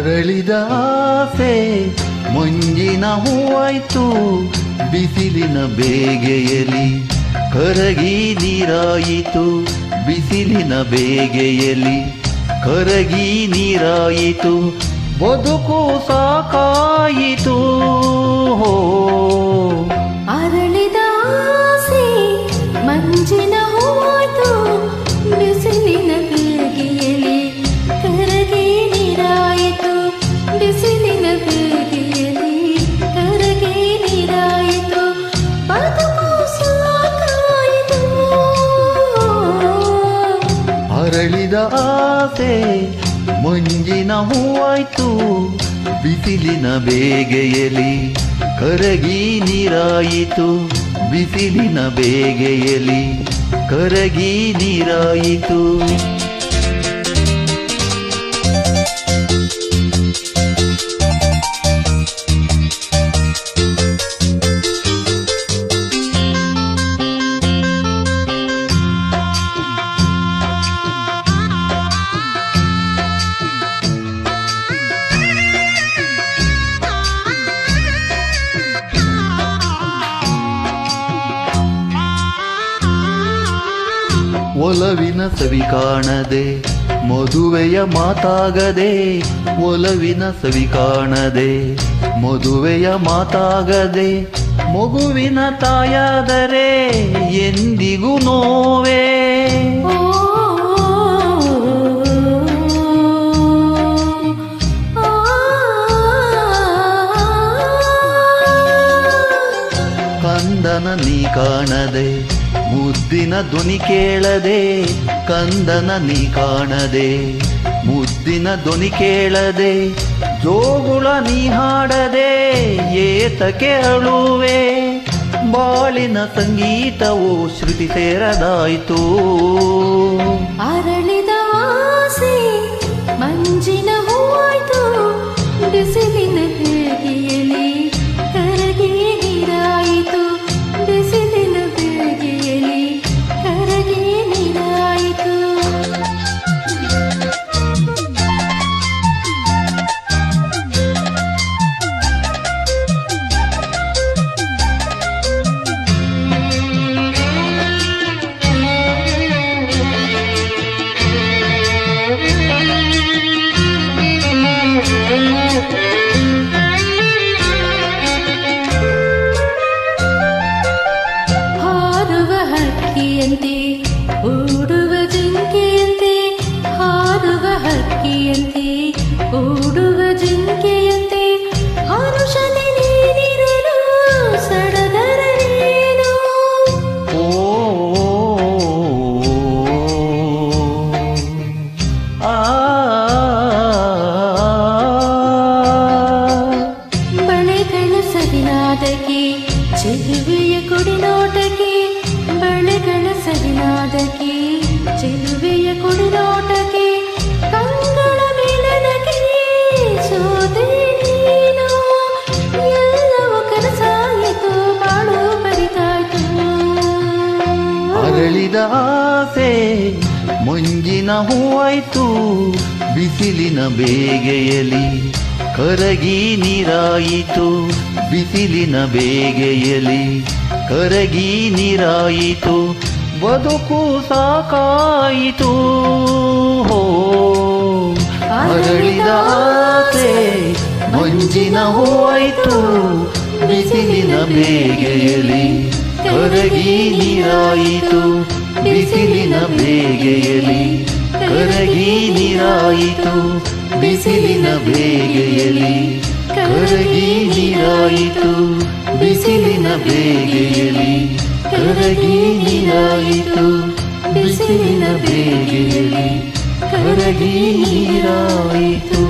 ಅರಳಿದ ಆಸೆ ಮುಂಜಿನ ಹೂವಾಯ್ತು ಬಿಸಿಲಿನ ಬೇಗೆಯಲಿ ಕರಗಿ ನೀರಾಯಿತು ಬಿಸಿಲಿನ ಬೇಗೆಯಲಿ ಕರಗಿ ನೀರಾಯಿತು ಬದುಕು ಸಾಕಾಯಿತು ಅರಳಿದ ಆಸೆ ಮಂಜಿನ ಹೂವಾಯ್ತು ಬಿಸಿಲಿನ ಬೇಗೆಯಲಿ ಕರಗಿ ನೀರಾಯಿತು ಬಿಸಿಲಿನ ಬೇಗೆಯಲಿ ಕರಗಿ ನೀರಾಯಿತು ಬದುಕು ಸಾಕಾಯಿತು ಅರಳಿದ ಆಸೆ ಮಂಜಿನ ಹೂವಾಯ್ತು ಬಿಸಿಲಿನ ಬೇಗೆಯಲಿ ಕರಗಿ ನೀರಾಯಿತು ಬಿಸಿಲಿನ ಬೇಗೆಯಲಿ ಕರಗಿ ನೀರಾಯಿತು ಒಲವಿನ ಸವಿ ಕಾಣದೆ ಮದುವೆಯ ಮಾತಾಗದೆ ಒಲವಿನ ಸವಿ ಕಾಣದೆ ಮದುವೆಯ ಮಾತಾಗದೆ ಮಗುವಿನ ತಾಯಾದರೆ ಎಂದಿಗೂ ನೋವೇ ಕಂದನ ನೀ ಕಾಣದೆ ಮುದ್ದಿನ ಧ್ವನಿ ಕೇಳದೆ ಕಂದನ ನೀ ಕಾಣದೆ ಮುದ್ದಿನ ಧ್ವನಿ ಕೇಳದೆ ಜೋಗುಳ ನೀ ಹಾಡದೆ ಏತಕ್ಕೆ ಅಳುವೆ ಬಾಳಿನ ಸಂಗೀತವು ಶ್ರುತಿ ಸೇರದಾಯಿತು ಅರಳಿದ ಆಸೆ ಮಂಜಿನ ಹೂವಾಯ್ತು ಬಿಸಿಲಿನ ಬೇಗೆಯಲಿ ಕರಗಿ ನೀರಾಯಿತು ಬಿಸಿಲಿನ ಬೇಗೆಯಲಿ ಕರಗಿ ನೀರಾಯಿತು ಓಡುವ ಜಿಂಕೆಯಂತೆ ಹಾರುವ ಹಕ್ಕಿಯಂತೆ ಓಡುವ ಜಿಂಕೆಯಂತೆ ಹರುಷನೆ ನೀನಿರಲು ಸಡಗರವೇನು ಬಳೆಗಳ ಸವಿನಾದಕ್ಕೆ ಚೆಲುವೆಯ ಕುಡಿನೋಟಕ್ಕೆ ಬಳೆಗಳ ಸವಿನಾದಕ್ಕೆ ಚೆಲುವೆಯ ಕುಡಿನೋಟಕ್ಕೆ ಕಂಗಳ ಮಿಲನಕ್ಕೆ ಸೋತೆ ನೀನು ಎಲ್ಲವೂ ಕನಸಾಯಿತು ಬಾಳು ಬರಿತಾಯ್ತು ಅರಳಿದ ಆಸೆ ಮುಂಜಿನ ಹೂವಾಯ್ತು ಬಿಸಿಲಿನ ಬೇಗೆಯಲಿ ಕರಗಿ ನೀರಾಯಿತು ಬಿಸಿಲಿನ ಬೇಗೆಯಲಿ ಕರಗಿ ನೀರಾಯಿತು ಬದುಕು ಸಾಕಾಯಿತು ಅರಳಿದ ಆಸೆ ಮಂಜಿನ ಹೂವಾಯ್ತು ಬಿಸಿಲಿನ ಬೇಗೆಯಲಿ ಕರಗಿ ನೀರಾಯಿತು ಬಿಸಿಲಿನ ಬೇಗೆಯಲಿ ಕರಗಿ ನೀರಾಯಿತು ಬಿಸಿಲಿನ ಬೇಗೆಯಲಿ ಕರಗಿ ನೀರಾಯಿತು ಬಿಸಿಲಿನ ಬೇಗೆಯಲಿ ಕರಗಿ ನೀರಾಯಿತು ಬಿಸಿಲಿನ ಬೇಗೆಯಲಿ ಕರಗಿ ನೀರಾಯಿತು